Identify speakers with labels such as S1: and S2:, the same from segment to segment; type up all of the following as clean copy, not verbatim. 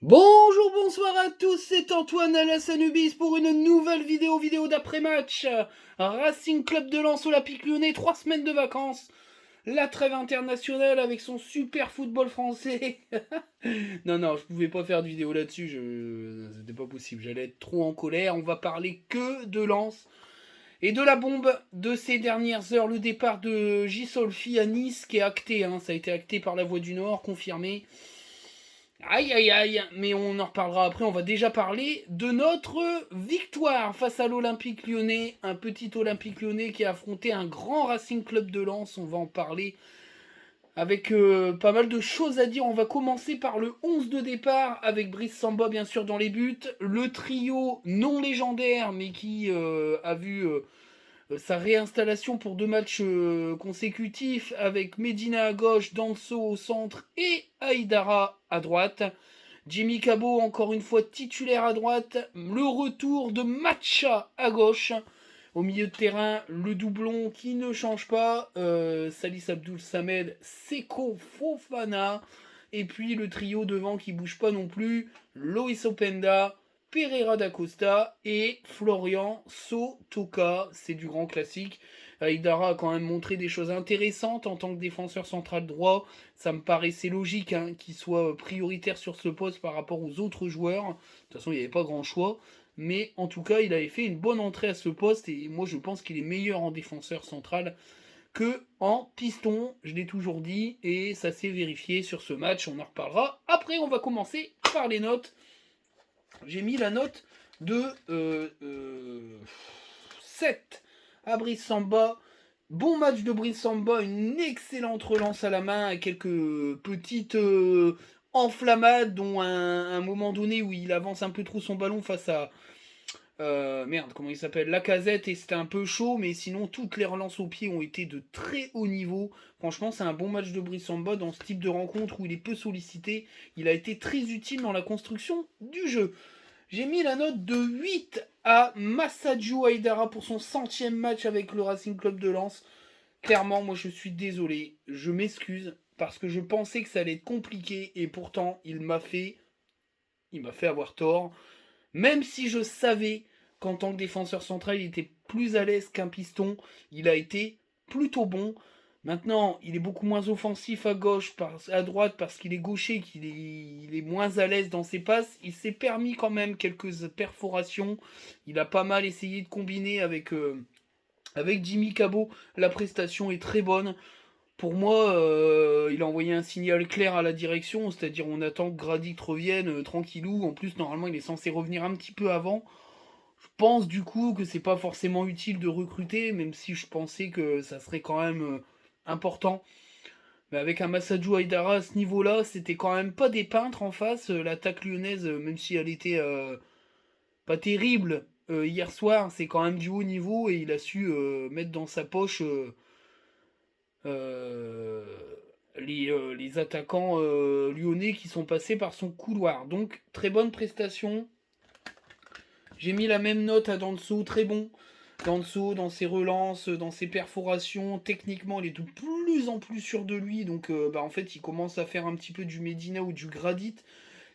S1: Bonjour, bonsoir à tous, c'est Antoine Alassanubis pour une nouvelle vidéo d'après-match. Racing Club de Lens Olympique Lyonnais, 3 semaines de vacances. La trêve internationale avec son super football français. Non, je pouvais pas faire de vidéo là-dessus, c'était pas possible, j'allais être trop en colère. On va parler que de Lens et de la bombe de ces dernières heures, le départ de J. Solfi à Nice qui est acté, ça a été acté par la Voix du Nord, confirmé. Aïe aïe aïe, mais on en reparlera après, on va déjà parler de notre victoire face à l'Olympique Lyonnais, un petit Olympique Lyonnais qui a affronté un grand Racing Club de Lens, on va en parler avec pas mal de choses à dire. On va commencer par le 11 de départ avec Brice Samba bien sûr dans les buts, le trio non légendaire mais qui a vu sa réinstallation pour 2 matchs consécutifs avec Medina à gauche, Danso au centre et Aïdara à droite. Jimmy Cabot, encore une fois titulaire à droite. Le retour de Matcha à gauche. Au milieu de terrain, le doublon qui ne change pas. Salis Abdul Samed, Seko Fofana. Et puis le trio devant qui bouge pas non plus. Loïs Openda, Pereira da Costa et Florian Sotoka. C'est du grand classique. Aïdara a quand même montré des choses intéressantes en tant que défenseur central droit. Ça me paraissait logique qu'il soit prioritaire sur ce poste par rapport aux autres joueurs. De toute façon, il n'y avait pas grand choix. Mais en tout cas, il avait fait une bonne entrée à ce poste. Et moi, je pense qu'il est meilleur en défenseur central que en piston. Je l'ai toujours dit. Et ça s'est vérifié sur ce match. On en reparlera. Après, on va commencer par les notes. J'ai mis la note de 7 à Brice Samba. Bon match de Brice Samba, une excellente relance à la main, avec quelques petites enflammades, dont un moment donné où il avance un peu trop son ballon face à merde, comment il s'appelle, Lacazette, et c'était un peu chaud, mais sinon toutes les relances au pied ont été de très haut niveau. Franchement, c'est un bon match de Brice Samba dans ce type de rencontre où il est peu sollicité. Il a été très utile dans la construction du jeu. J'ai mis la note de 8 à Massadjo Aïdara pour son 100e match avec le Racing Club de Lens. Clairement, moi je suis désolé, je m'excuse, parce que je pensais que ça allait être compliqué, et pourtant il m'a fait avoir tort. Même si je savais qu'en tant que défenseur central, il était plus à l'aise qu'un piston, il a été plutôt bon. Maintenant, il est beaucoup moins offensif à gauche, à droite, parce qu'il est gaucher, il est moins à l'aise dans ses passes. Il s'est permis quand même quelques perforations. Il a pas mal essayé de combiner avec Jimmy Cabot. La prestation est très bonne. Pour moi, il a envoyé un signal clair à la direction, c'est-à-dire on attend que Gradic revienne tranquillou. En plus, normalement, il est censé revenir un petit peu avant. Je pense du coup que c'est pas forcément utile de recruter, même si je pensais que ça serait quand même important. Mais avec un Massadou Aïdara à ce niveau-là, c'était quand même pas des peintres en face. L'attaque lyonnaise, même si elle était pas terrible hier soir, c'est quand même du haut niveau et il a su mettre dans sa poche euh, les attaquants lyonnais qui sont passés par son couloir. Donc très bonne prestation. J'ai mis la même note à Danso, très bon. Danso, dans ses relances, dans ses perforations, techniquement, il est de plus en plus sûr de lui. Donc, en fait, il commence à faire un petit peu du Medina ou du Gradit,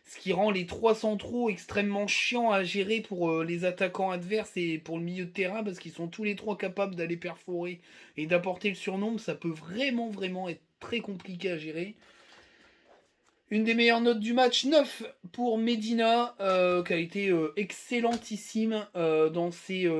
S1: ce qui rend les 3 centraux extrêmement chiants à gérer pour les attaquants adverses et pour le milieu de terrain, parce qu'ils sont tous les trois capables d'aller perforer et d'apporter le surnombre. Ça peut vraiment être très compliqué à gérer. Une des meilleures notes du match, 9 pour Medina, qui a été excellentissime dans ses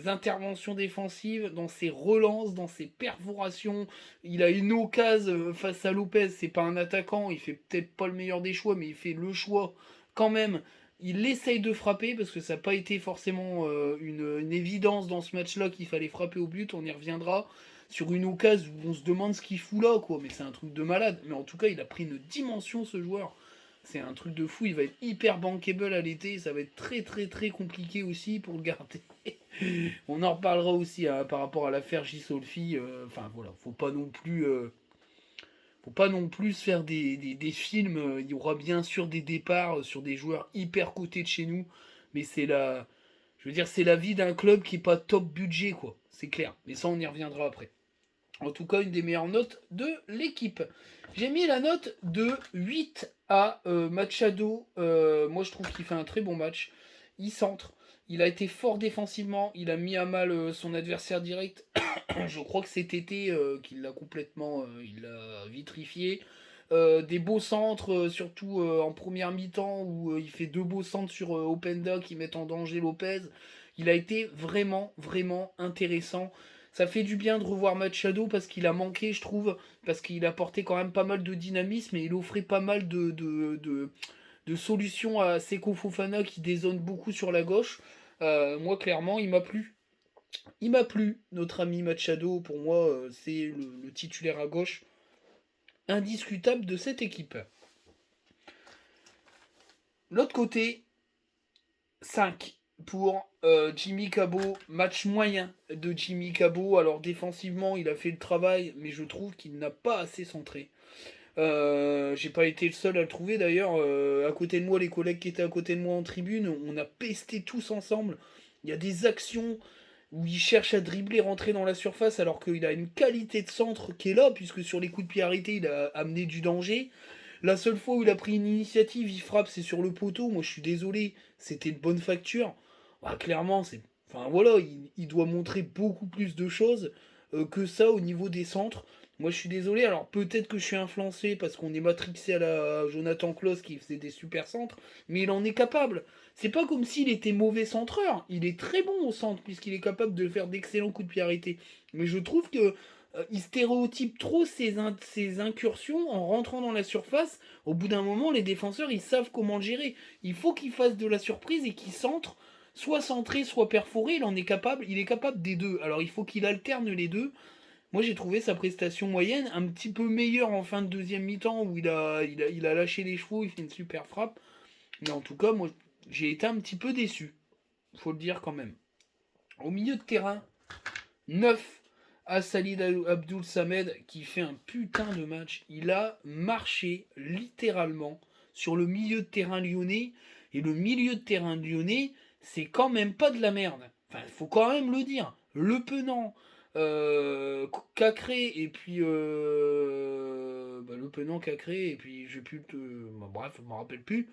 S1: interventions défensives, dans ses relances, dans ses perforations. Il a une occasion face à Lopez, c'est pas un attaquant, il fait peut-être pas le meilleur des choix, mais il fait le choix quand même. Il essaye de frapper, parce que ça n'a pas été forcément une évidence dans ce match-là qu'il fallait frapper au but, on y reviendra sur une occasion où on se demande ce qu'il fout là, quoi. Mais c'est un truc de malade. Mais en tout cas, il a pris une dimension, ce joueur. C'est un truc de fou. Il va être hyper bankable à l'été. Ça va être très compliqué aussi pour le garder. On en reparlera aussi par rapport à l'affaire Gisolfi. Enfin voilà, faut pas non plus faire des films. Il y aura bien sûr des départs sur des joueurs hyper cotés de chez nous. Mais je veux dire, c'est la vie d'un club qui est pas top budget, quoi. C'est clair. Mais ça, on y reviendra après. En tout cas, une des meilleures notes de l'équipe. J'ai mis la note de 8 à Machado. Moi, je trouve qu'il fait un très bon match. Il centre. Il a été fort défensivement. Il a mis à mal son adversaire direct. Je crois que c'est Tété qui l'a complètement il l'a vitrifié. Des beaux centres, surtout en première mi-temps, où il fait 2 beaux centres sur Openda qui mettent en danger Lopez. Il a été vraiment, vraiment intéressant. Ça fait du bien de revoir Machado parce qu'il a manqué, je trouve, parce qu'il apportait quand même pas mal de dynamisme et il offrait pas mal de solutions à Seko Fofana qui dézone beaucoup sur la gauche. Moi, clairement, il m'a plu. Il m'a plu, notre ami Machado. Pour moi, c'est le titulaire à gauche indiscutable de cette équipe. L'autre côté, 5 pour Jimmy Cabot. Match moyen de Jimmy Cabot. Alors défensivement, il a fait le travail, mais je trouve qu'il n'a pas assez centré. J'ai pas été le seul à le trouver d'ailleurs. À côté de moi, les collègues qui étaient à côté de moi en tribune, on a pesté tous ensemble. Il y a des actions où il cherche à dribbler, rentrer dans la surface, alors qu'il a une qualité de centre qui est là, puisque sur les coups de pied arrêtés, il a amené du danger. La seule fois où il a pris une initiative, il frappe, c'est sur le poteau. Moi, je suis désolé, c'était de bonne facture. Bah, clairement, c'est. Enfin voilà, il doit montrer beaucoup plus de choses que ça au niveau des centres. Moi, je suis désolé. Alors, peut-être que je suis influencé parce qu'on est matrixé à la Jonathan Klaus qui faisait des super centres, mais il en est capable. C'est pas comme s'il était mauvais centreur. Il est très bon au centre puisqu'il est capable de faire d'excellents coups de pied arrêtés. Mais je trouve que il stéréotype trop ses incursions en rentrant dans la surface. Au bout d'un moment, les défenseurs, ils savent comment le gérer. Il faut qu'il fasse de la surprise et qu'il centre, soit centré, soit perforé. Il est capable des deux. Alors il faut qu'il alterne les deux. Moi, j'ai trouvé sa prestation moyenne un petit peu meilleure en fin de deuxième mi-temps où il a lâché les chevaux, il fait une super frappe. Mais en tout cas, moi, j'ai été un petit peu déçu. Faut le dire quand même. Au milieu de terrain, 9 à Salid Abdul Samed qui fait un putain de match. Il a marché littéralement sur le milieu de terrain lyonnais. Et le milieu de terrain lyonnais, c'est quand même pas de la merde. Enfin, il faut quand même le dire. Le Penant, Cacré, et puis. Le Penant, Cacré, et puis je plus. Bref, je me rappelle plus.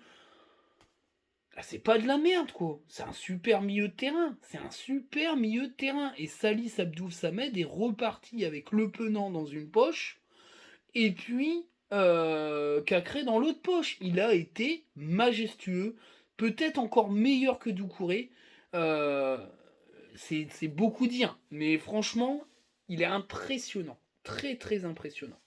S1: Ah, c'est pas de la merde, quoi. C'est un super milieu de terrain. C'est un super milieu de terrain. Et Salis Abdou Samed est reparti avec Le Penant dans une poche. Et puis, Cacré dans l'autre poche. Il a été majestueux. Peut-être encore meilleur que Doucouré. Euh, c'est beaucoup dire. Mais franchement, il est impressionnant. Très, très impressionnant.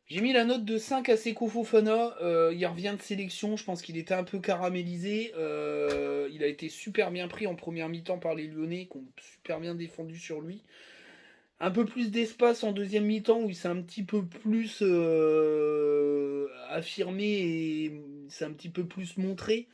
S1: J'ai mis la note de 5 à Seko Fofana. Il revient de sélection. Je pense qu'il était un peu caramélisé. Il a été super bien pris en première mi-temps par les Lyonnais qui ont super bien défendu sur lui. Un peu plus d'espace en deuxième mi-temps où il s'est un petit peu plus affirmé et s'est un petit peu plus montré.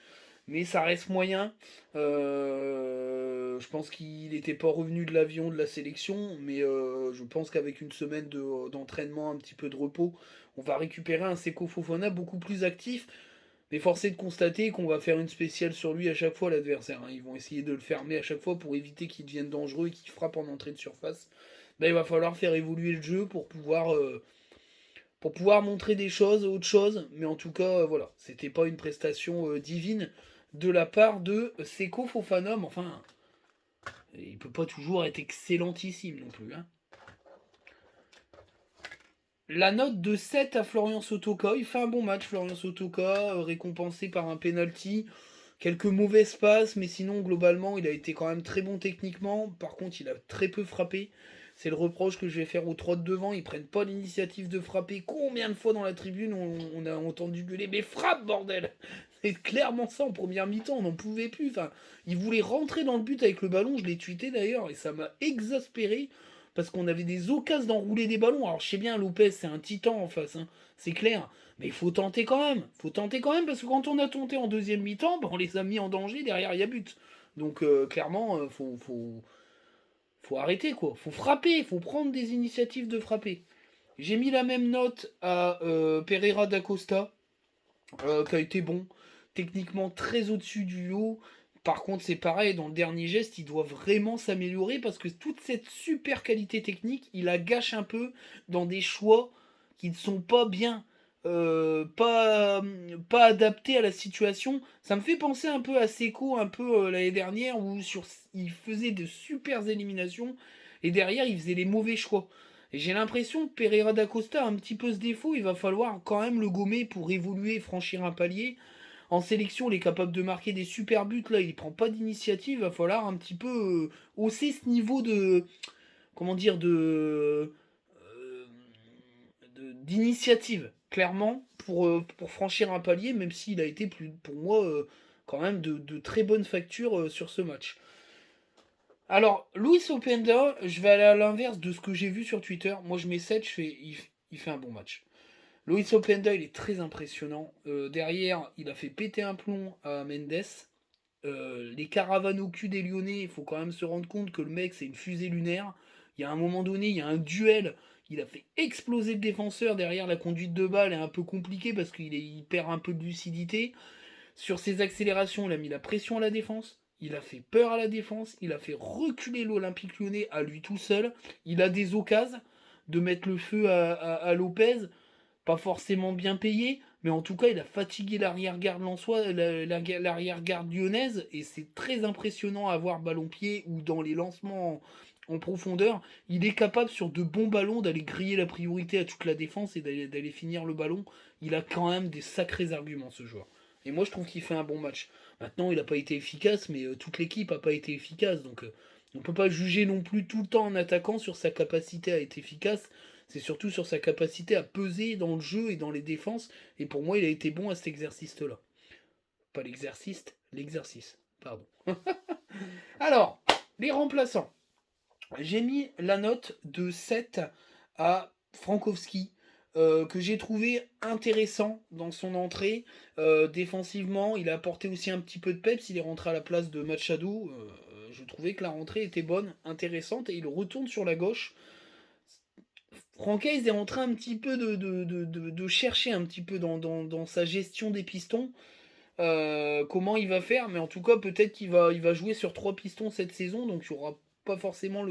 S1: Mais ça reste moyen. Je pense qu'il n'était pas revenu de l'avion de la sélection, mais je pense qu'avec une semaine d'entraînement, un petit peu de repos, on va récupérer un Seko Fofana beaucoup plus actif. Mais force est de constater qu'on va faire une spéciale sur lui à chaque fois, l'adversaire. Ils vont essayer de le fermer à chaque fois pour éviter qu'il devienne dangereux et qu'il frappe en entrée de surface. Ben, il va falloir faire évoluer le jeu pour pouvoir montrer des choses, autre chose. Mais en tout cas, voilà, c'était pas une prestation divine de la part de Seko Fofana. Enfin, il peut pas toujours être excellentissime non plus. Hein. La note de 7 à Florian Sotoka. Il fait un bon match, Florian Sotoka, récompensé par un penalty. Quelques mauvaises passes, mais sinon, globalement, il a été quand même très bon techniquement. Par contre, il a très peu frappé. C'est le reproche que je vais faire aux trois de devant. Ils prennent pas l'initiative de frapper. Combien de fois dans la tribune on a entendu gueuler mais frappe, bordel. C'est clairement ça en première mi-temps. On n'en pouvait plus. Enfin, ils voulaient rentrer dans le but avec le ballon. Je l'ai tweeté d'ailleurs et ça m'a exaspéré parce qu'on avait des occasions d'enrouler des ballons. Alors je sais bien, Lopez c'est un titan en face, hein, c'est clair. Mais il faut tenter quand même. Faut tenter quand même parce que quand on a tenté en deuxième mi-temps, on les a mis en danger. Derrière il y a but. Donc clairement, faut arrêter quoi. Faut frapper. Faut prendre des initiatives de frapper. J'ai mis la même note à Pereira da Costa, qui a été bon. Techniquement très au-dessus du haut. Par contre, c'est pareil, dans le dernier geste, il doit vraiment s'améliorer parce que toute cette super qualité technique, il la gâche un peu dans des choix qui ne sont pas bien, pas adaptés à la situation. Ça me fait penser un peu à Seco, un peu l'année dernière, où il faisait de super éliminations et derrière, il faisait les mauvais choix. Et j'ai l'impression que Pereira da Costa a un petit peu ce défaut, il va falloir quand même le gommer pour évoluer et franchir un palier. En sélection, il est capable de marquer des super buts. Là, il prend pas d'initiative. Il va falloir un petit peu hausser ce niveau de. Comment dire euh, d'initiative, clairement, pour franchir un palier, même s'il a été, pour moi, quand même de très bonne facture sur ce match. Alors, Luis Openda, je vais aller à l'inverse de ce que j'ai vu sur Twitter. Moi, je mets 7, il fait un bon match. Luis Openda, il est très impressionnant. Derrière, il a fait péter un plomb à Mendes. Les caravanes au cul des Lyonnais, il faut quand même se rendre compte que le mec, c'est une fusée lunaire. Il y a un moment donné, il y a un duel. Il a fait exploser le défenseur. Derrière, la conduite de balle est un peu compliquée parce qu'il perd un peu de lucidité. Sur ses accélérations, il a mis la pression à la défense. Il a fait peur à la défense. Il a fait reculer l'Olympique lyonnais à lui tout seul. Il a des occasions de mettre le feu à Lopez, pas forcément bien payé, mais en tout cas, il a fatigué l'arrière-garde l'arrière-garde lyonnaise, et c'est très impressionnant à voir ballon-pied ou dans les lancements en profondeur. Il est capable sur de bons ballons d'aller griller la priorité à toute la défense et d'aller finir le ballon. Il a quand même des sacrés arguments, ce joueur. Et moi, je trouve qu'il fait un bon match. Maintenant, il n'a pas été efficace, mais toute l'équipe n'a pas été efficace. Donc, on ne peut pas juger non plus tout le temps en attaquant sur sa capacité à être efficace. C'est surtout sur sa capacité à peser dans le jeu et dans les défenses. Et pour moi, il a été bon à cet exercice-là. Pas l'exercice, l'exercice. Pardon. Alors, les remplaçants. J'ai mis la note de 7 à Frankowski, que j'ai trouvé intéressant dans son entrée. Défensivement, il a apporté aussi un petit peu de peps. Il est rentré à la place de Machado. Je trouvais que la rentrée était bonne, intéressante. Et il retourne sur la gauche. Francaise est en train un petit peu de chercher un petit peu dans sa gestion des pistons. Comment il va faire, mais en tout cas peut-être il va jouer sur 3 pistons cette saison, donc il n'y aura pas forcément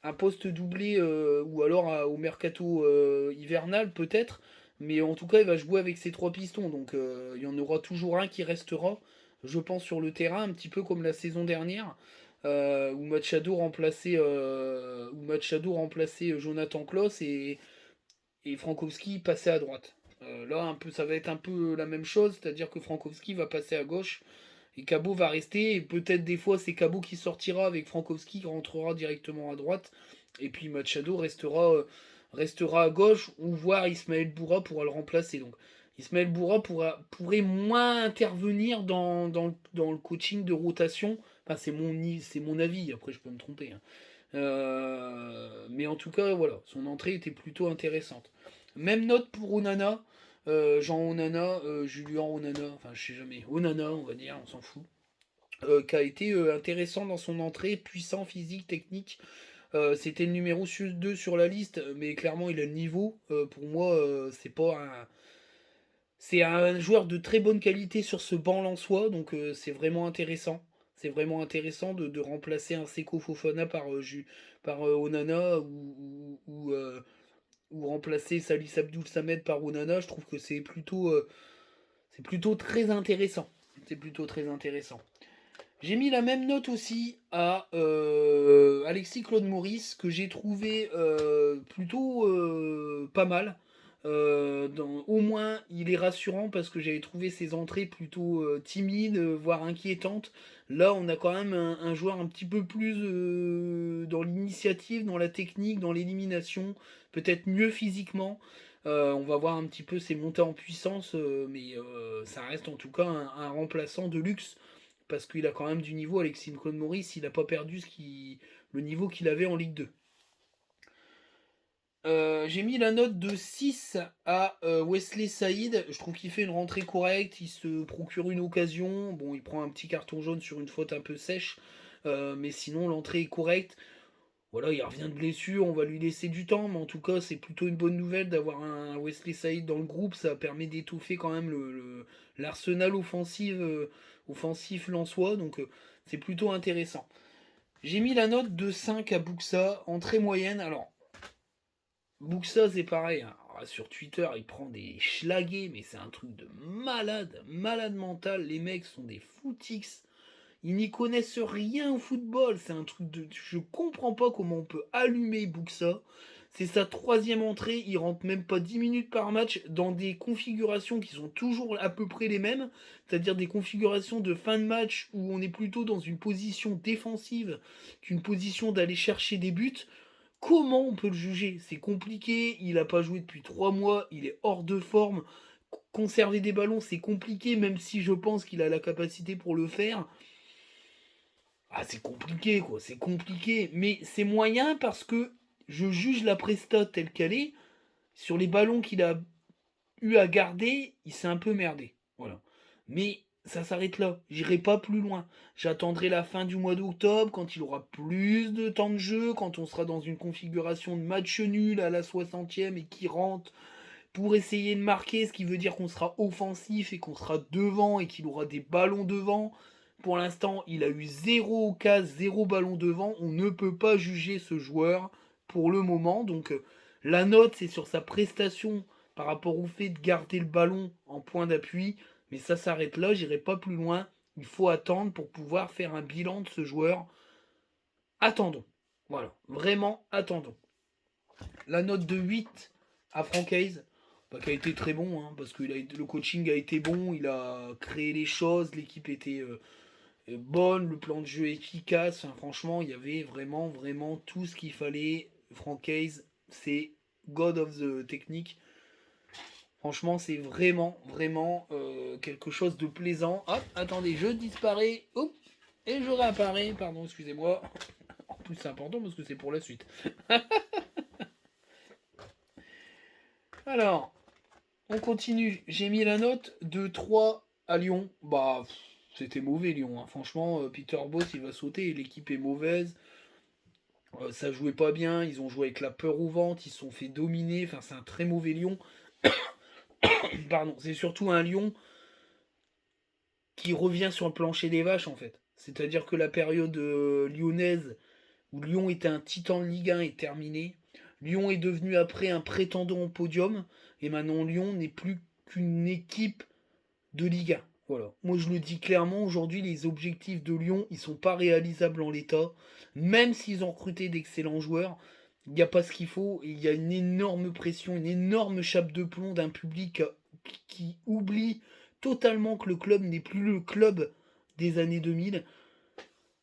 S1: un poste doublé ou alors au mercato hivernal peut-être, mais en tout cas il va jouer avec ses 3 pistons, donc il y en aura toujours un qui restera, je pense, sur le terrain, un petit peu comme la saison dernière. Où Machado remplaçait Jonathan Klaus et Frankowski passait à droite. Là, ça va être un peu la même chose, c'est-à-dire que Frankowski va passer à gauche et Cabot va rester. Et peut-être des fois, c'est Cabot qui sortira avec Frankowski qui rentrera directement à droite. Et puis Machado restera à gauche, ou voir Ismaël Boura pourra le remplacer. Donc Ismaël Boura pourrait moins intervenir dans le coaching de rotation. Enfin, c'est mon avis, après je peux me tromper, hein. Mais en tout cas, voilà, son entrée était plutôt intéressante. Même note pour Onana, Jean Onana, Julien Onana, enfin je sais jamais, Onana on va dire, on s'en fout, qui a été intéressant dans son entrée, puissant, physique, technique. C'était le numéro 2 sur la liste, mais clairement il a le niveau. Pour moi, c'est un joueur de très bonne qualité sur ce banc lensois, donc c'est vraiment intéressant. C'est vraiment intéressant de remplacer un Seko Fofana par Onana ou remplacer Salis Abdul Samed par Onana. Je trouve que c'est plutôt très intéressant. C'est plutôt très intéressant. J'ai mis la même note aussi à Alexis Claude Maurice, que j'ai trouvé plutôt pas mal. Au moins, il est rassurant parce que j'avais trouvé ses entrées plutôt timides, voire inquiétantes. Là, on a quand même un joueur un petit peu plus dans l'initiative, dans la technique, dans l'élimination, peut-être mieux physiquement. On va voir un petit peu ses montées en puissance, mais ça reste en tout cas un remplaçant de luxe parce qu'il a quand même du niveau. Alexis Claude Maurice, il n'a pas perdu le niveau qu'il avait en Ligue 2. J'ai mis la note de 6 à Wesley Saïd. Je trouve qu'il fait une rentrée correcte, il se procure une occasion. Bon, il prend un petit carton jaune sur une faute un peu sèche, mais sinon l'entrée est correcte. Voilà, il revient de blessure, on va lui laisser du temps, mais en tout cas, c'est plutôt une bonne nouvelle d'avoir un Wesley Saïd dans le groupe. Ça permet d'étouffer quand même l'arsenal offensif lensois, donc c'est plutôt intéressant. J'ai mis la note de 5 à Buxa, en très moyenne. Alors, Buxa, c'est pareil, hein. Alors, sur Twitter, il prend des schlagués, mais c'est un truc de malade mental. Les mecs sont des footix. Ils n'y connaissent rien au football. C'est un truc de. Je comprends pas comment on peut allumer Buxa. C'est sa 3e entrée. Il rentre même pas 10 minutes par match dans des configurations qui sont toujours à peu près les mêmes. C'est-à-dire des configurations de fin de match où on est plutôt dans une position défensive qu'une position d'aller chercher des buts. Comment on peut le juger? C'est compliqué. Il n'a pas joué depuis 3 mois. Il est hors de forme. Conserver des ballons, c'est compliqué, même si je pense qu'il a la capacité pour le faire. Ah, c'est compliqué, quoi, c'est compliqué. Mais c'est moyen parce que je juge la presta telle qu'elle est. Sur les ballons qu'il a eu à garder, il s'est un peu merdé. Voilà. Mais ça s'arrête là. J'irai pas plus loin. J'attendrai la fin du mois d'octobre, quand il aura plus de temps de jeu, quand on sera dans une configuration de match nul à la 60e et qui rentre pour essayer de marquer, ce qui veut dire qu'on sera offensif et qu'on sera devant et qu'il aura des ballons devant. Pour l'instant, il a eu 0 occasion, 0 ballon devant. On ne peut pas juger ce joueur pour le moment. Donc la note, c'est sur sa prestation par rapport au fait de garder le ballon en point d'appui. Mais ça s'arrête là, j'irai pas plus loin. Il faut attendre pour pouvoir faire un bilan de ce joueur. Attendons. Voilà, vraiment attendons. La note de 8 à Francaise, qui a été très bon, hein, parce que le coaching a été bon, il a créé les choses, l'équipe était bonne, le plan de jeu efficace. Enfin, franchement, il y avait vraiment tout ce qu'il fallait. Francaise, c'est God of the technique. Franchement, c'est vraiment quelque chose de plaisant. Hop, attendez, je disparais. Hop, et je réapparais. Pardon, excusez-moi. En plus, c'est important parce que c'est pour la suite. Alors, on continue. J'ai mis la note de 3 à Lyon. Bah, c'était mauvais Lyon. Hein. Franchement, Peter Bosz, il va sauter. L'équipe est mauvaise. Ça jouait pas bien. Ils ont joué avec la peur au ventre. Ils se sont fait dominer. Enfin, c'est un très mauvais Lyon. Pardon. C'est surtout un Lyon qui revient sur le plancher des vaches, en fait. C'est-à-dire que la période lyonnaise, où Lyon était un titan de Ligue 1, est terminée. Lyon est devenu après un prétendant au podium. Et maintenant, Lyon n'est plus qu'une équipe de Ligue 1. Voilà. Moi, je le dis clairement, aujourd'hui, les objectifs de Lyon, ils sont pas réalisables en l'état. Même s'ils ont recruté d'excellents joueurs, il n'y a pas ce qu'il faut. Il y a une énorme pression, une énorme chape de plomb d'un public qui oublie totalement que le club n'est plus le club des années 2000.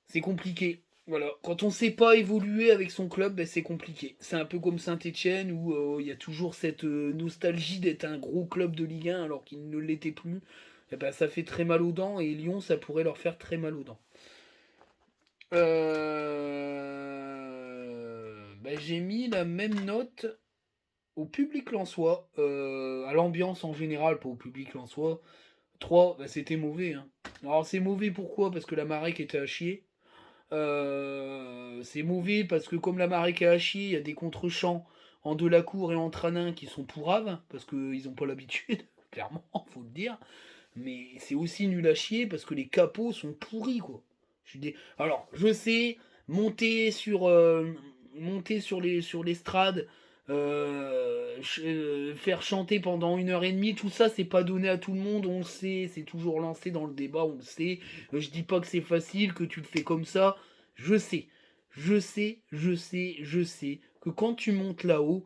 S1: C'est compliqué. Voilà, quand on ne sait pas évoluer avec son club, ben c'est compliqué. C'est un peu comme Saint-Etienne où il y a toujours cette nostalgie d'être un gros club de Ligue 1 alors qu'il ne l'était plus. Et ben, ça fait très mal aux dents et Lyon, ça pourrait leur faire très mal aux dents. Ben, j'ai mis la même note au public lensois, à l'ambiance en général, pas au public lensois. 3, ben, c'était mauvais. Hein. Alors c'est mauvais pourquoi? Parce que la Marek était à chier. C'est mauvais parce que comme la Marek est à chier, il y a des contre-champs en Delacour et en Tranin qui sont pourraves, parce qu'ils n'ont pas l'habitude, clairement, faut le dire. Mais c'est aussi nul à chier parce que les capots sont pourris, quoi. Alors, je sais, monter sur l'estrade, faire chanter pendant 1h30, tout ça, c'est pas donné à tout le monde, on le sait, c'est toujours lancé dans le débat, on le sait. Je dis pas que c'est facile, que tu le fais comme ça, je sais que quand tu montes là-haut,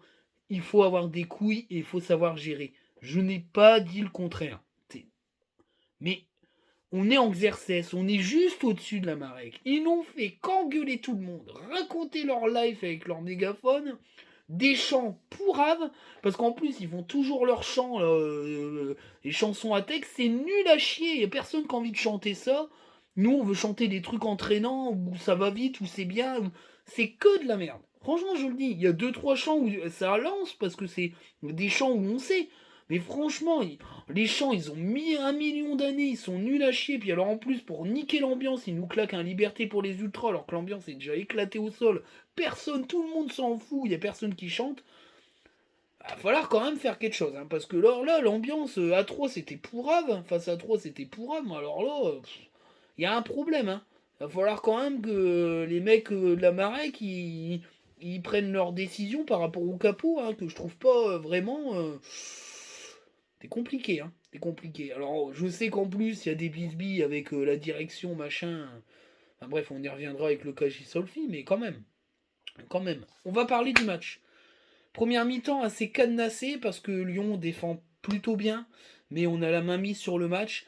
S1: il faut avoir des couilles et il faut savoir gérer. Je n'ai pas dit le contraire. Mais on est en Xerxès, on est juste au-dessus de la Marek. Ils n'ont fait qu'engueuler tout le monde, raconter leur life avec leur mégaphone, des chants pourraves, parce qu'en plus ils font toujours leurs chants, les chansons à texte, c'est nul à chier, il n'y a personne qui a envie de chanter ça. Nous on veut chanter des trucs entraînants, où ça va vite, où c'est bien, c'est que de la merde. Franchement je le dis, il y a 2-3 chants où ça lance, parce que c'est des chants où on sait. Mais franchement, les Champs, ils ont mis 1 million d'années, ils sont nuls à chier. Puis alors en plus, pour niquer l'ambiance, ils nous claquent un liberté pour les ultras, alors que l'ambiance est déjà éclatée au sol. Personne, tout le monde s'en fout, il y a personne qui chante. Va falloir quand même faire quelque chose, hein, parce que là, l'ambiance à 3 c'était pourrave, face à 3 c'était pourrave, mais alors là, il y a un problème, hein. Va falloir quand même que les mecs de la Marek ils prennent leurs décisions par rapport au capot, hein, que je trouve pas vraiment. C'est compliqué, hein. C'est compliqué. Alors, je sais qu'en plus, il y a des bisbilles avec la direction, machin. Enfin bref, on y reviendra avec le Kaji Solfi, mais quand même. Quand même. On va parler du match. Première mi-temps assez cadenassée parce que Lyon défend plutôt bien, mais on a la main mise sur le match.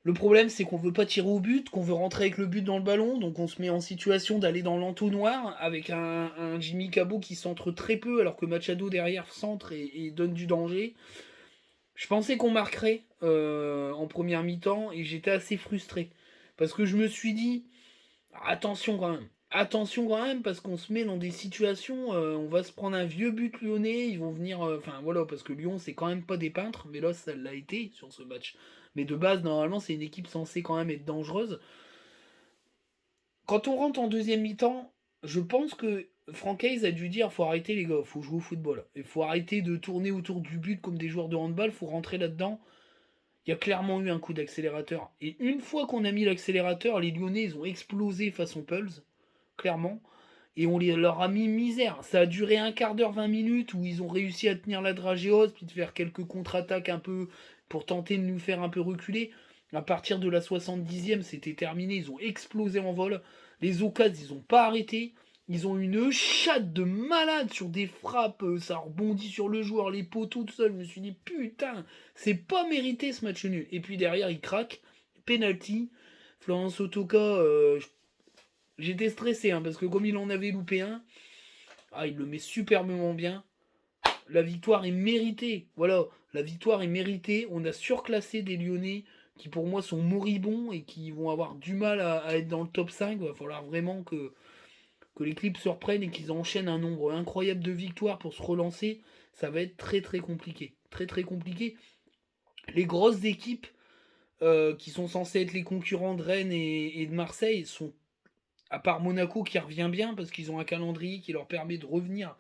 S1: Le problème, c'est qu'on veut pas tirer au but, qu'on veut rentrer avec le but dans le ballon, donc on se met en situation d'aller dans l'entonnoir avec un Jimmy Cabot qui centre très peu, alors que Machado derrière centre et donne du danger. Je pensais qu'on marquerait en première mi-temps et j'étais assez frustré. Parce que je me suis dit, attention quand même. Attention quand même parce qu'on se met dans des situations, on va se prendre un vieux but lyonnais, ils vont venir, enfin voilà, parce que Lyon c'est quand même pas des peintres, mais là ça l'a été sur ce match. Mais de base normalement c'est une équipe censée quand même être dangereuse. Quand on rentre en deuxième mi-temps, je pense que Francaise a dû dire faut arrêter les gars, faut jouer au football. Il faut arrêter de tourner autour du but comme des joueurs de handball, faut rentrer là-dedans. Il y a clairement eu un coup d'accélérateur. Et une fois qu'on a mis l'accélérateur, les Lyonnais ils ont explosé façon Pulse, clairement. Et on leur a mis misère. Ça a duré un quart d'heure, 20 minutes, où ils ont réussi à tenir la dragéose, puis de faire quelques contre-attaques un peu pour tenter de nous faire un peu reculer. À partir de la 70e, c'était terminé. Ils ont explosé en vol. Les occasions, ils n'ont pas arrêté. Ils ont une chatte de malade sur des frappes. Ça rebondit sur le joueur, les poteaux, tout ça. Je me suis dit, putain, c'est pas mérité ce match nul. Et puis derrière, ils craquent. Penalty. Florence Otoka, j'étais stressé, hein, parce que comme il en avait loupé un, il le met superbement bien. La victoire est méritée. Voilà, la victoire est méritée. On a surclassé des Lyonnais qui pour moi sont moribonds et qui vont avoir du mal à être dans le top 5. Il va falloir vraiment que les clips se reprennent et qu'ils enchaînent un nombre incroyable de victoires pour se relancer. Ça va être très très compliqué. Très très compliqué. Les grosses équipes qui sont censées être les concurrents de Rennes et de Marseille sont, à part Monaco qui revient bien parce qu'ils ont un calendrier qui leur permet de revenir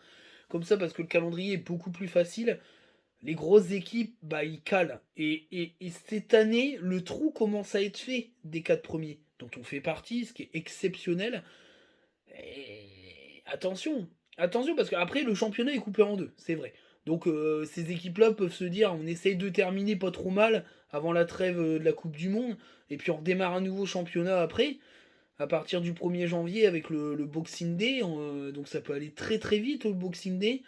S1: comme ça parce que le calendrier est beaucoup plus facile. Les grosses équipes, ils calent. Et cette année, le trou commence à être fait des 4 premiers, dont on fait partie, ce qui est exceptionnel. Et attention, attention, parce qu'après, le championnat est coupé en deux, c'est vrai. Donc ces équipes-là peuvent se dire, on essaye de terminer pas trop mal avant la trêve de la Coupe du Monde, et puis on redémarre un nouveau championnat après à partir du 1er janvier avec le Boxing Day, donc ça peut aller très très vite le Boxing Day.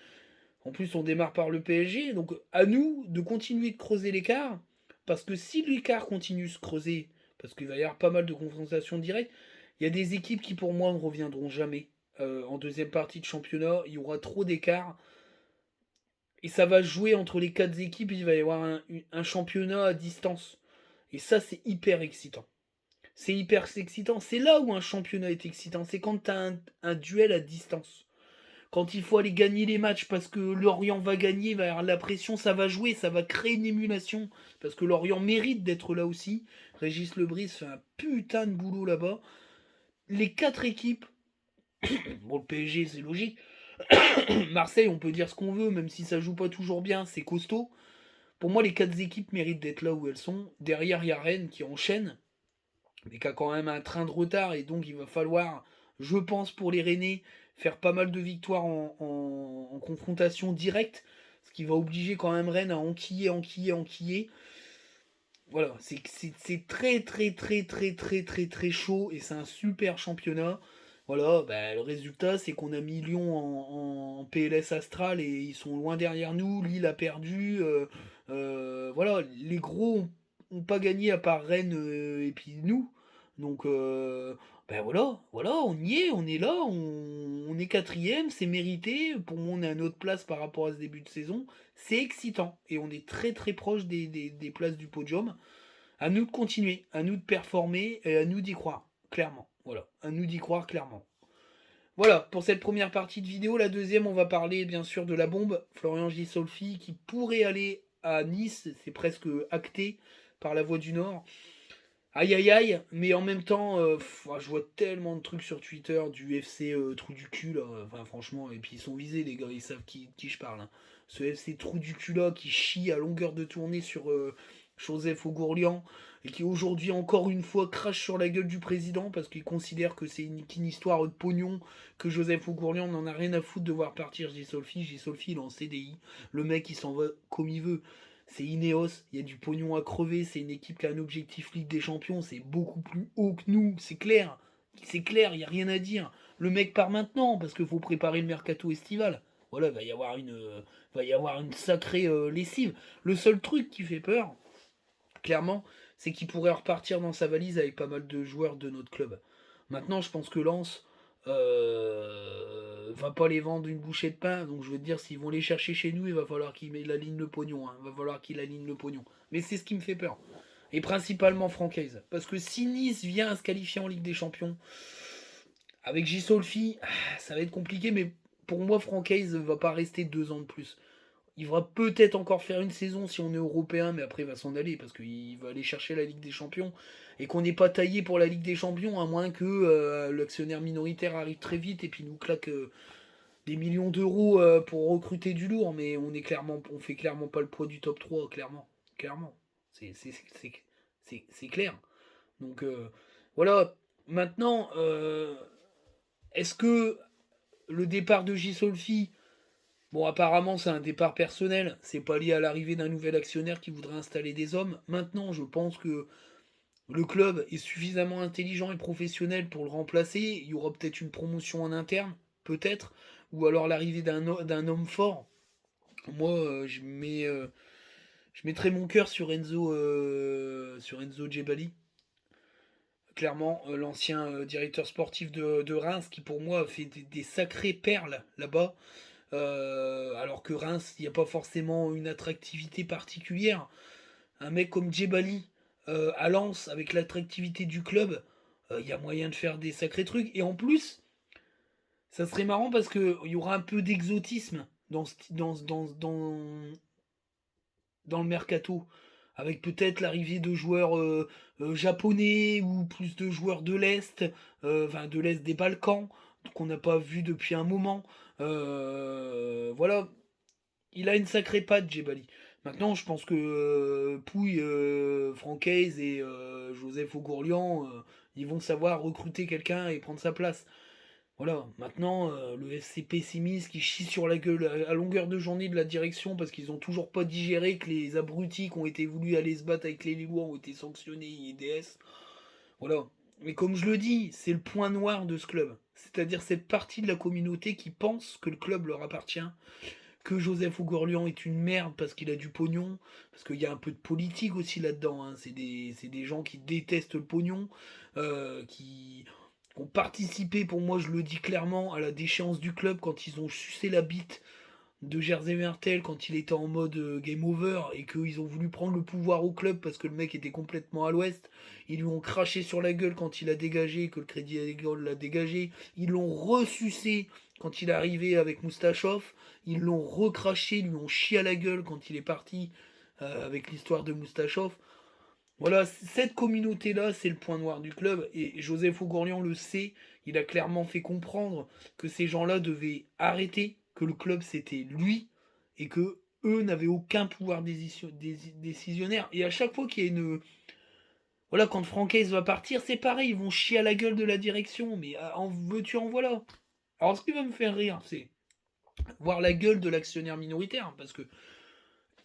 S1: En plus on démarre par le PSG, donc à nous de continuer de creuser l'écart, parce que si l'écart continue de se creuser, parce qu'il va y avoir pas mal de confrontations directes, il y a des équipes qui pour moi ne reviendront jamais. En deuxième partie de championnat, il y aura trop d'écart. Et ça va jouer entre les 4 équipes, il va y avoir un championnat à distance. Et ça c'est hyper excitant. C'est hyper excitant. C'est là où un championnat est excitant. C'est quand tu as un duel à distance. Quand il faut aller gagner les matchs parce que Lorient va gagner, va y avoir la pression, ça va jouer, ça va créer une émulation. Parce que Lorient mérite d'être là aussi. Régis Lebris fait un putain de boulot là-bas. Les 4 équipes, bon le PSG c'est logique. Marseille on peut dire ce qu'on veut, même si ça joue pas toujours bien, c'est costaud. Pour moi les 4 équipes méritent d'être là où elles sont. Derrière il y a Rennes qui enchaîne, mais qui a quand même un train de retard, et donc il va falloir, je pense pour les Rennais, faire pas mal de victoires en confrontation directe, ce qui va obliger quand même Rennes à enquiller. Voilà, c'est très très très très très très très chaud et c'est un super championnat. Voilà, le résultat c'est qu'on a mis Lyon en PLS astral et ils sont loin derrière nous. Lille a perdu. Voilà, les gros ont pas gagné à part Rennes et puis nous. Donc voilà, on y est, on est là, on est quatrième, c'est mérité. Pour moi, on est à notre place par rapport à ce début de saison. C'est excitant et on est très très proche des places du podium. À nous de continuer, à nous de performer et à nous d'y croire, clairement. Voilà, à nous d'y croire clairement. Voilà, pour cette première partie de vidéo. La deuxième, on va parler bien sûr de la bombe, Florian Gisolfi, qui pourrait aller à Nice, c'est presque acté par la Voix du Nord. Aïe aïe aïe, mais en même temps, je vois tellement de trucs sur Twitter du FC trou du cul là, enfin franchement, et puis ils sont visés les gars, ils savent qui je parle. Hein. Ce FC trou du cul là qui chie à longueur de tournée sur Joseph Augourlian et qui aujourd'hui encore une fois crache sur la gueule du président parce qu'il considère que c'est qu'une histoire de pognon, que Joseph Augourlian n'en a rien à foutre de voir partir Gisolfi. Gisolfi il est en CDI, le mec il s'en va comme il veut. C'est Ineos, il y a du pognon à crever, c'est une équipe qui a un objectif Ligue des Champions, c'est beaucoup plus haut que nous, c'est clair. C'est clair, il n'y a rien à dire. Le mec part maintenant, parce qu'il faut préparer le mercato estival. Voilà, il va y avoir une sacrée lessive. Le seul truc qui fait peur, clairement, c'est qu'il pourrait repartir dans sa valise avec pas mal de joueurs de notre club. Maintenant, je pense que Lens va pas les vendre une bouchée de pain. Donc je veux te dire, s'ils vont les chercher chez nous, il va falloir qu'ils alignent le pognon. Hein. Il va falloir qu'il aligne le pognon. Mais c'est ce qui me fait peur. Et principalement Francaise. Parce que si Nice vient à se qualifier en Ligue des Champions, avec Gisolfi, ça va être compliqué. Mais pour moi, Francaise ne va pas rester 2 ans de plus. Il va peut-être encore faire une saison si on est européen, mais après il va s'en aller parce qu'il va aller chercher la Ligue des Champions et qu'on n'est pas taillé pour la Ligue des Champions, à moins que l'actionnaire minoritaire arrive très vite et puis nous claque des millions d'euros pour recruter du lourd, mais on fait clairement pas le poids du top 3, clairement. C'est clair. Donc voilà. Maintenant, est-ce que le départ de Gisolfi, bon, apparemment, c'est un départ personnel. C'est pas lié à l'arrivée d'un nouvel actionnaire qui voudrait installer des hommes. Maintenant, je pense que le club est suffisamment intelligent et professionnel pour le remplacer. Il y aura peut-être une promotion en interne, peut-être, ou alors l'arrivée d'un homme fort. Moi, je mettrais mon cœur sur Enzo Djebali. Clairement, l'ancien directeur sportif de Reims, qui pour moi a fait des sacrées perles là-bas. Alors que Reims, il n'y a pas forcément une attractivité particulière. Un mec comme Djebali à Lens, avec l'attractivité du club, il y a moyen de faire des sacrés trucs. Et en plus, ça serait marrant parce qu'il y aura un peu d'exotisme dans le mercato. Avec peut-être l'arrivée de joueurs japonais ou plus de joueurs de l'Est, enfin de l'Est des Balkans, qu'on n'a pas vu depuis un moment. Voilà, il a une sacrée patte, Djebali. Maintenant, je pense que Pouille, Francaise et Joseph Augourlian, ils vont savoir recruter quelqu'un et prendre sa place. Voilà, maintenant, le FC pessimiste qui chie sur la gueule à longueur de journée de la direction parce qu'ils ont toujours pas digéré que les abrutis qui ont été voulu aller se battre avec les Lillois ont été sanctionnés IDS. Voilà. Mais comme je le dis, c'est le point noir de ce club. C'est-à-dire cette partie de la communauté qui pense que le club leur appartient, que Joseph Augourlian est une merde parce qu'il a du pognon, parce qu'il y a un peu de politique aussi là-dedans. Hein. C'est des gens qui détestent le pognon, qui ont participé, pour moi, je le dis clairement, à la déchéance du club quand ils ont sucé la bite de Jersey Mertel quand il était en mode game over et qu'ils ont voulu prendre le pouvoir au club parce que le mec était complètement à l'ouest. Ils lui ont craché sur la gueule quand il a dégagé, que le Crédit Agricole l'a dégagé. Ils l'ont ressucé quand il est arrivé avec Moustachov. Ils l'ont recraché, ils lui ont chié à la gueule quand il est parti avec l'histoire de Moustachov. Voilà, cette communauté-là, c'est le point noir du club. Et Joseph Augourlian le sait. Il a clairement fait comprendre que ces gens-là devaient arrêter, que le club c'était lui, et que eux n'avaient aucun pouvoir décisionnaire. Et à chaque fois qu'il y a une. Voilà, quand Francaise va partir, c'est pareil, ils vont chier à la gueule de la direction. Mais en veux-tu, en voilà. Alors ce qui va me faire rire, c'est voir la gueule de l'actionnaire minoritaire. Parce que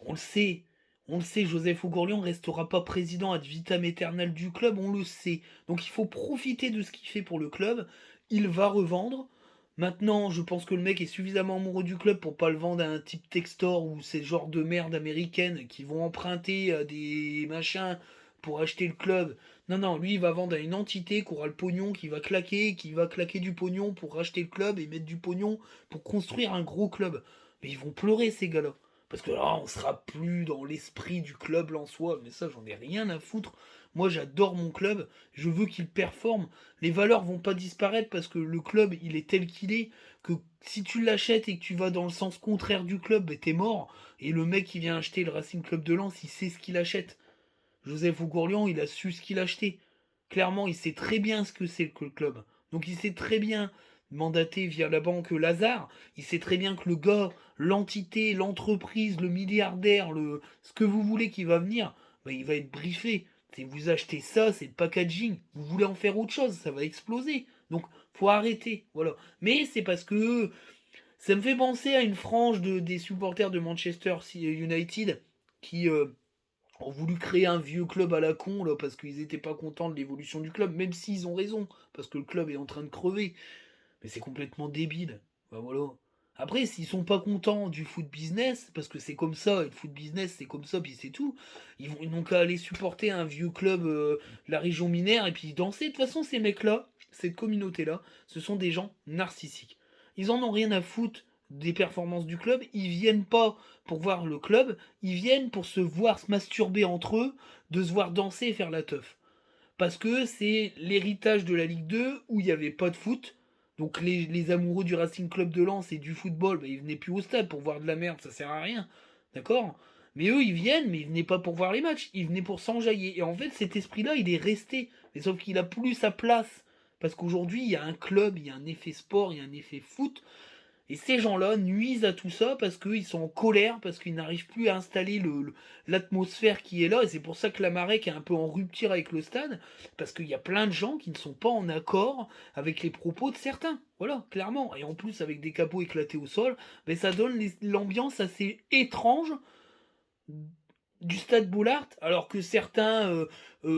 S1: on le sait. On le sait, Joseph Augourlian restera pas président ad vitam aeternam du club, on le sait. Donc il faut profiter de ce qu'il fait pour le club. Il va revendre. Maintenant, je pense que le mec est suffisamment amoureux du club pour pas le vendre à un type Textor ou ces genres de merde américaine qui vont emprunter à des machins pour acheter le club. Non, non, lui il va vendre à une entité qui aura le pognon, qui va claquer du pognon pour racheter le club et mettre du pognon pour construire un gros club. Mais ils vont pleurer ces gars-là. Parce que là, on sera plus dans l'esprit du club lensois. Mais ça, j'en ai rien à foutre. Moi, j'adore mon club. Je veux qu'il performe. Les valeurs vont pas disparaître parce que le club, il est tel qu'il est. Que si tu l'achètes et que tu vas dans le sens contraire du club, ben, t'es mort. Et le mec qui vient acheter le Racing Club de Lens, il sait ce qu'il achète. Joseph Ougourlian, il a su ce qu'il achetait. Clairement, il sait très bien ce que c'est que le club. Donc il sait très bien, mandaté via la banque Lazare, il sait très bien que le gars, l'entité, l'entreprise, le milliardaire, ce que vous voulez qui va venir, bah, il va être briefé. C'est vous achetez ça, c'est le packaging. Vous voulez en faire autre chose, ça va exploser. Donc faut arrêter. Voilà. Mais c'est parce que ça me fait penser à une frange des supporters de Manchester United qui ont voulu créer un vieux club à la con là parce qu'ils étaient pas contents de l'évolution du club, même s'ils ont raison, parce que le club est en train de crever. Mais c'est complètement débile. Ben voilà. Après, s'ils sont pas contents du foot business, parce que c'est comme ça, et le foot business c'est comme ça, puis c'est tout, ils n'ont qu'à aller supporter un vieux club de la région minière et puis danser. De toute façon, ces mecs-là, cette communauté-là, ce sont des gens narcissiques. Ils en ont rien à foutre des performances du club, ils viennent pas pour voir le club, ils viennent pour se voir se masturber entre eux, de se voir danser et faire la teuf. Parce que c'est l'héritage de la Ligue 2 où il n'y avait pas de foot. Donc les amoureux du Racing Club de Lens et du football, bah, ils venaient plus au stade pour voir de la merde, ça sert à rien. D'accord. Mais eux, ils viennent, mais ils venaient pas pour voir les matchs, ils venaient pour s'enjailler. Et en fait, cet esprit-là, il est resté. Mais sauf qu'il a plus sa place. Parce qu'aujourd'hui, il y a un club, il y a un effet sport, il y a un effet foot. Et ces gens-là nuisent à tout ça parce qu'ils sont en colère, parce qu'ils n'arrivent plus à installer l'atmosphère qui est là. Et c'est pour ça que la Marek est un peu en rupture avec le stade, parce qu'il y a plein de gens qui ne sont pas en accord avec les propos de certains. Voilà, clairement. Et en plus, avec des capots éclatés au sol, ben, ça donne l'ambiance assez étrange du stade Boulard, alors que certains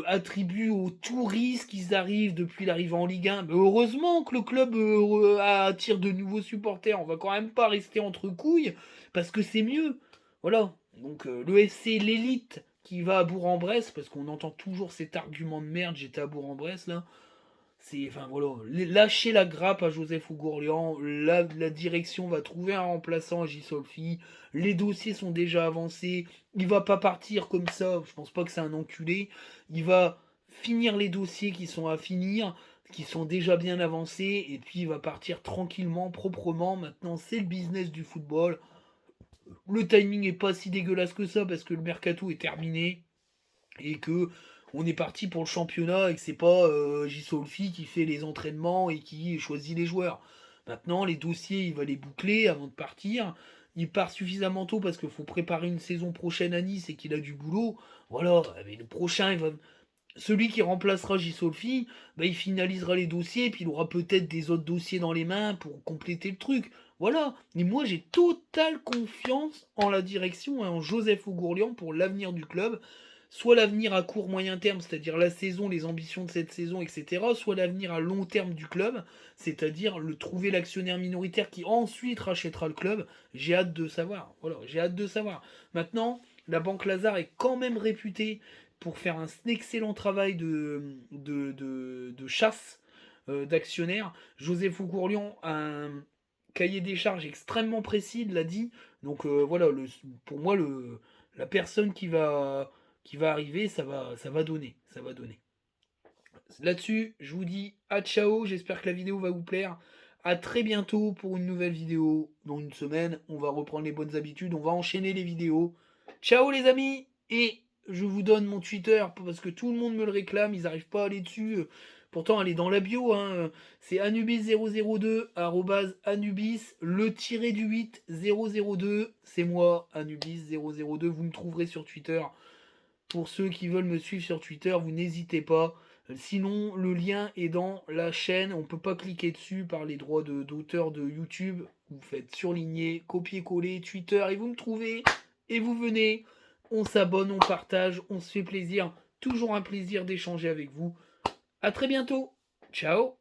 S1: attribuent aux touristes qu'ils arrivent depuis l'arrivée en Ligue 1. Mais heureusement que le club attire de nouveaux supporters. On va quand même pas rester entre couilles, parce que c'est mieux. Voilà. Donc le FC l'élite qui va à Bourg-en-Bresse, parce qu'on entend toujours cet argument de merde, j'étais à Bourg-en-Bresse là. C'est, enfin voilà, lâcher la grappe à Joseph Ougourlian, la direction va trouver un remplaçant à Gisolfi, les dossiers sont déjà avancés, il va pas partir comme ça, je pense pas que c'est un enculé, il va finir les dossiers qui sont à finir, qui sont déjà bien avancés, et puis il va partir tranquillement, proprement. Maintenant c'est le business du football, le timing est pas si dégueulasse que ça parce que le mercato est terminé, et que on est parti pour le championnat et que c'est pas Gisolfi qui fait les entraînements et qui choisit les joueurs. Maintenant, les dossiers, il va les boucler avant de partir. Il part suffisamment tôt parce qu'il faut préparer une saison prochaine à Nice et qu'il a du boulot. Voilà, mais le prochain, celui qui remplacera Gisolfi, bah, il finalisera les dossiers et puis il aura peut-être des autres dossiers dans les mains pour compléter le truc. Voilà. Et moi, j'ai totale confiance en la direction et en Joseph Ougourlian pour l'avenir du club, soit l'avenir à court moyen terme, c'est-à-dire la saison, les ambitions de cette saison, etc., soit l'avenir à long terme du club, c'est-à-dire trouver l'actionnaire minoritaire qui ensuite rachètera le club. J'ai hâte de savoir. Voilà, j'ai hâte de savoir. Maintenant, la banque Lazare est quand même réputée pour faire un excellent travail de chasse d'actionnaires. Joseph Ougourlian a un cahier des charges extrêmement précis, il l'a dit. Donc voilà, pour moi, la personne qui va arriver, ça va donner. Ça va donner. Là-dessus, je vous dis à ciao, j'espère que la vidéo va vous plaire. À très bientôt pour une nouvelle vidéo. Dans une semaine, on va reprendre les bonnes habitudes, on va enchaîner les vidéos. Ciao les amis. Et je vous donne mon Twitter parce que tout le monde me le réclame, ils n'arrivent pas à aller dessus. Pourtant, elle est dans la bio. Hein. C'est Anubis002, Anubis, le tiré du 8, 002. C'est moi, Anubis002. Vous me trouverez sur Twitter. Pour ceux qui veulent me suivre sur Twitter, vous n'hésitez pas. Sinon, le lien est dans la chaîne. On ne peut pas cliquer dessus par les droits d'auteur de YouTube. Vous faites surligner, copier-coller, Twitter, et vous me trouvez. Et vous venez. On s'abonne, on partage, on se fait plaisir. Toujours un plaisir d'échanger avec vous. À très bientôt. Ciao.